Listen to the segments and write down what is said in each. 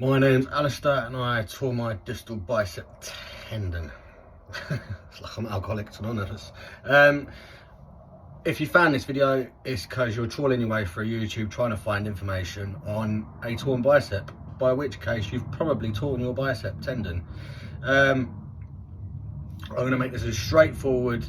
My name's Alistair and I tore my distal bicep tendon. It's like I'm Alcoholics Anonymous. If you found this video, it's because you're trawling your way through YouTube trying to find information on a torn bicep, by which case you've probably torn your bicep tendon. I'm going to make this as straightforward,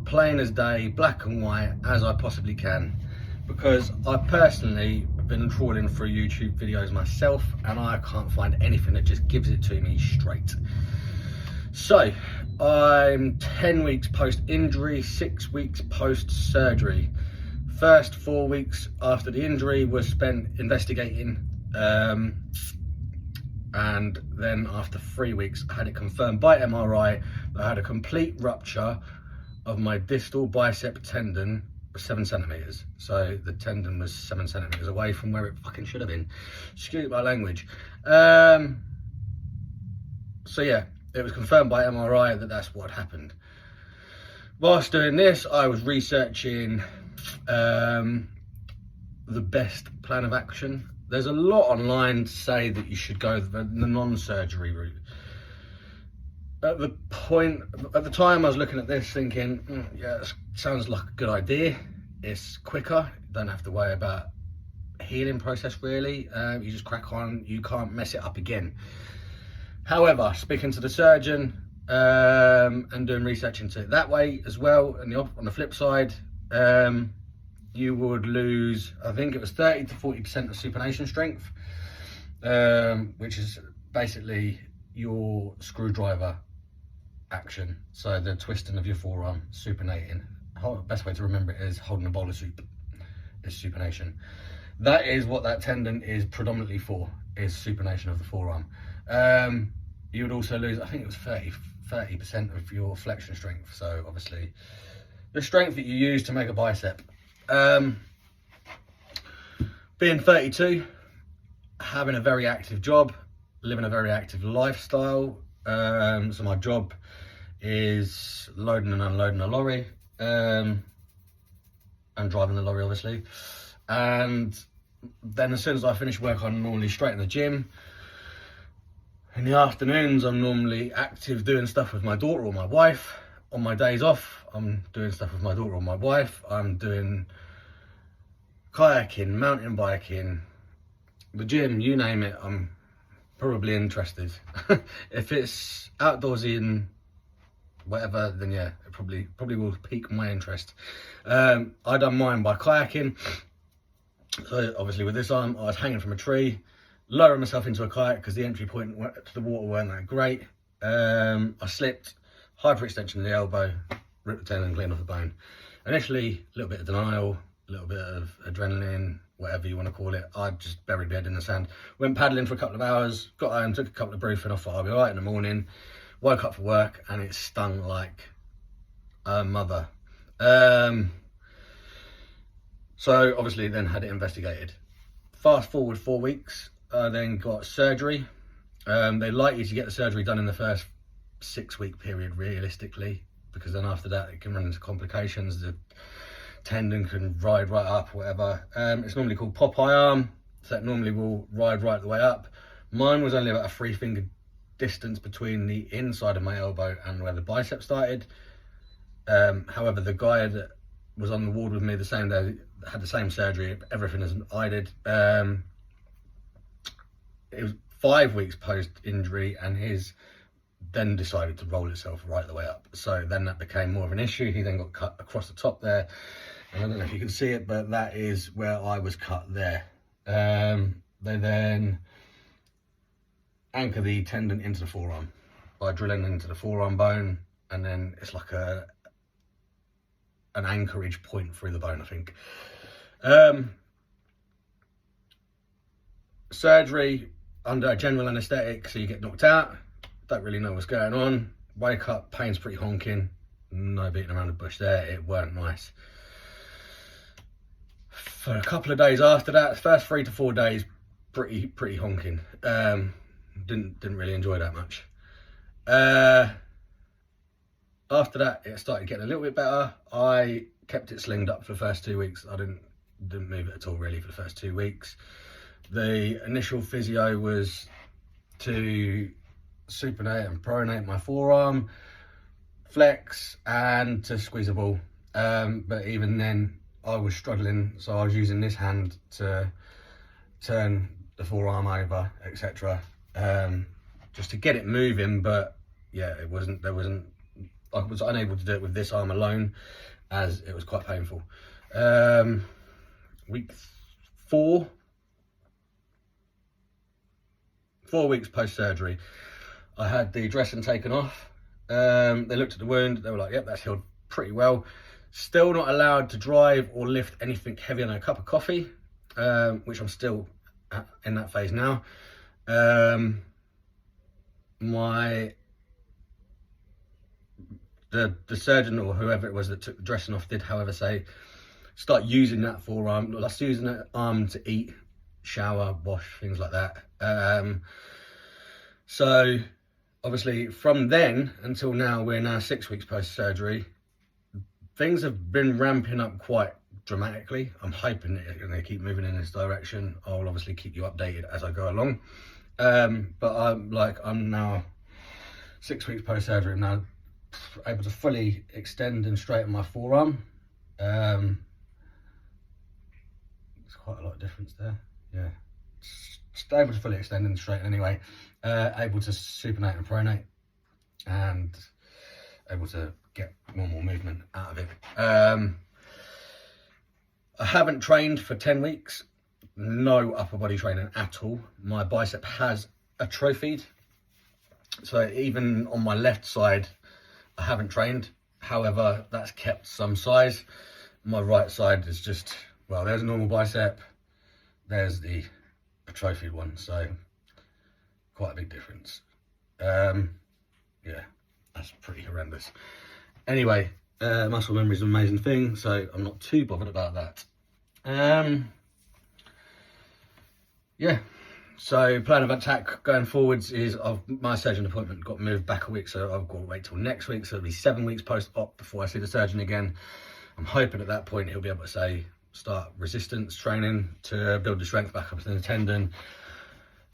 plain as day, black and white as I possibly can, because I personally have been trawling through YouTube videos myself and I can't find anything that just gives it to me straight. So I'm 10 weeks post injury, 6 weeks post surgery. First 4 weeks after the injury was spent investigating, and then after 3 weeks I had it confirmed by MRI that I had a complete rupture of my distal bicep tendon, 7 centimeters. So the tendon was 7 centimeters away from where it fucking should have been. Excuse my language. So yeah, it was confirmed by MRI that that's what happened. Whilst doing this, I was researching the best plan of action. There's a lot online to say that you should go the non-surgery route. At the time I was looking at this thinking, yeah, it sounds like a good idea. It's quicker, you don't have to worry about healing process really. You just crack on, you can't mess it up again. However, speaking to the surgeon and doing research into it that way as well, and on the flip side, you would lose, I think it was 30 to 40% of supination strength, which is basically your screwdriver action. So the twisting of your forearm, supinating. Best way to remember it is holding a bowl of soup is supination. That is what that tendon is predominantly for, is supination of the forearm. You would also lose, I think it was 30% of your flexion strength. So obviously the strength that you use to make a bicep. Being 32, having a very active job, living a very active lifestyle. So my job is loading and unloading a lorry, and driving the lorry obviously. And then as soon as I finish work, I'm normally straight in the gym. In the afternoons, I'm normally active doing stuff with my daughter or my wife. On my days off, I'm doing stuff with my daughter or my wife. I'm doing kayaking, mountain biking, the gym, you name it, I'm probably interested. If it's outdoorsy and whatever, then yeah, it probably will pique my interest. I done mine by kayaking. So obviously with this arm, I was hanging from a tree, lowering myself into a kayak because the entry point to the water weren't that great. I slipped, hyperextension of the elbow, ripped the tendon clean off the bone. Initially, a little bit of denial, a little bit of adrenaline, whatever you want to call it. I just buried my head in the sand. Went paddling for a couple of hours, got home, took a couple of briefing off, I'll be all right in the morning. Woke up for work and it stung like a mother. So obviously then had it investigated. Fast forward 4 weeks, I then got surgery. They like you to get the surgery done in the first 6 week period realistically, because then after that it can run into complications. The tendon can ride right up, whatever. It's normally called Popeye arm, so that normally will ride right the way up. Mine was only about a 3-finger distance between the inside of my elbow and where the bicep started. However, the guy that was on the ward with me the same day had the same surgery, everything as I did. It was 5 weeks post injury and his then decided to roll itself right the way up. So then that became more of an issue. He then got cut across the top there. And I don't know if you can see it, but that is where I was cut there. They then anchor the tendon into the forearm by drilling into the forearm bone, and then it's like an anchorage point through the bone, I think. Surgery under general anaesthetic, so you get knocked out, don't really know what's going on, wake up, pain's pretty honking, no beating around the bush there, it weren't nice. For a couple of days after that, first 3 to 4 days, pretty honking. Didn't really enjoy that much. After that, it started getting a little bit better. I kept it slinged up for the first 2 weeks. I didn't move it at all really for the first 2 weeks. The initial physio was to supinate and pronate my forearm, flex, and to squeeze a ball. But even then, I was struggling, so I was using this hand to turn the forearm over, etc. Just to get it moving. But yeah, I was unable to do it with this arm alone, as it was quite painful. Week 4 weeks post-surgery, I had the dressing taken off. They looked at the wound, they were like, yep, that's healed pretty well. Still not allowed to drive or lift anything heavier than a cup of coffee, which I'm still in that phase now. The surgeon or whoever it was that took the dressing off did, however, say start using that forearm, let's using that arm to eat, shower, wash, things like that. So obviously from then until now, we're now 6 weeks post-surgery. Things have been ramping up quite dramatically. I'm hoping that it's going to keep moving in this direction. I'll obviously keep you updated as I go along. But I'm now 6 weeks post-surgery. I'm now able to fully extend and straighten my forearm. There's quite a lot of difference there. Yeah, just able to fully extend and straighten anyway. Able to supinate and pronate, and able to get normal movement out of it. I haven't trained for 10 weeks, no upper body training at all. My bicep has atrophied, so even on my left side I haven't trained. However, that's kept some size. My right side is just, well, there's a normal bicep, there's the atrophied one, so quite a big difference. Yeah, that's pretty horrendous. Anyway, muscle memory is an amazing thing, so I'm not too bothered about that. Yeah, so plan of attack going forwards is my surgeon appointment got moved back a week, so I've got to wait till next week, so it'll be 7 weeks post-op before I see the surgeon again. I'm hoping at that point he'll be able to say start resistance training to build the strength back up in the tendon,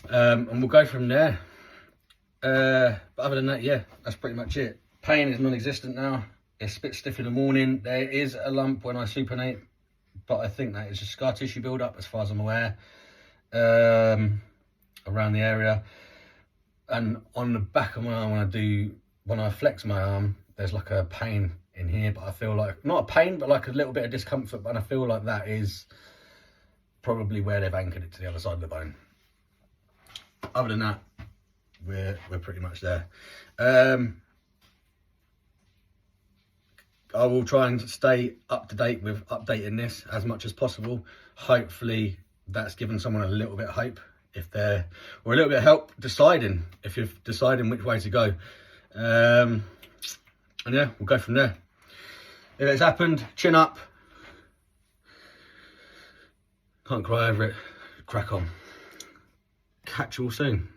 and we'll go from there. But other than that, yeah, that's pretty much it. Pain is non-existent now. It's a bit stiff in the morning. There is a lump when I supinate, but I think that is just scar tissue build-up as far as I'm aware, around the area. And on the back of my arm, when I flex my arm, there's like a pain in here, but I feel like, not a pain, but like a little bit of discomfort, but I feel like that is probably where they've anchored it to the other side of the bone. Other than that, we're pretty much there. I will try and stay up to date with updating this as much as possible. Hopefully that's given someone a little bit of hope, or a little bit of help deciding, if you're deciding which way to go. And yeah, we'll go from there. If it's happened, chin up. Can't cry over it. Crack on. Catch you all soon.